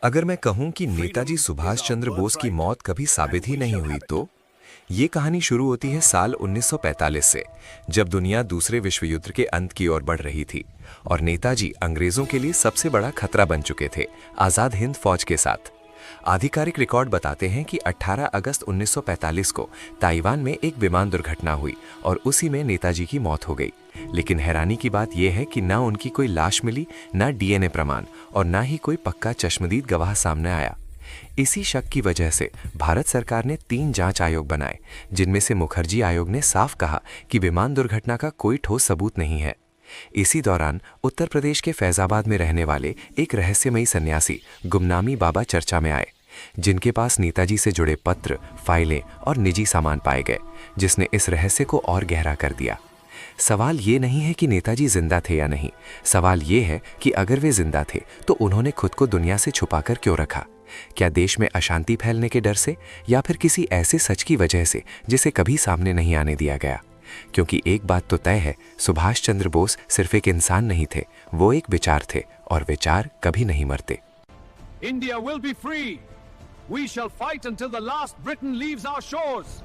अगर मैं कहूं कि नेताजी सुभाष चंद्र बोस की मौत कभी साबित ही नहीं हुई तो ये कहानी शुरू होती है साल 1945 से, जब दुनिया दूसरे विश्व युद्ध के अंत की ओर बढ़ रही थी और नेताजी अंग्रेजों के लिए सबसे बड़ा खतरा बन चुके थे आजाद हिंद फौज के साथ। आधिकारिक रिकॉर्ड बताते हैं कि 18 अगस्त 1945 को ताइवान में एक विमान दुर्घटना हुई और उसी में नेताजी की मौत हो गई। लेकिन हैरानी की बात यह है कि ना उनकी कोई लाश मिली, ना डीएनए प्रमाण और ना ही कोई पक्का चश्मदीद गवाह सामने आया। इसी शक की वजह से भारत सरकार ने 3 जांच आयोग बनाए, जिनमें से मुखर्जी आयोग ने साफ कहा कि विमान दुर्घटना का कोई ठोस सबूत नहीं है। इसी दौरान उत्तर प्रदेश के फैजाबाद में रहने वाले एक रहस्यमयी सन्यासी गुमनामी बाबा चर्चा में आए, जिनके पास नेताजी से जुड़े पत्र, फाइलें और निजी सामान पाए गए, जिसने इस रहस्य को और गहरा कर दिया। सवाल ये नहीं है कि नेताजी जिंदा थे या नहीं, सवाल ये है कि अगर वे जिंदा थे तो उन्होंने खुद को दुनिया से छुपाकर क्यों रखा? क्या देश में अशांति फैलने के डर से, या फिर किसी ऐसे सच की वजह से जिसे कभी सामने नहीं आने दिया गया? क्योंकि एक बात तो तय है, सुभाष चंद्र बोस सिर्फ एक इंसान नहीं थे, वो एक विचार थे और विचार कभी नहीं मरते। India will be free. We shall fight until the last Briton leaves our shores.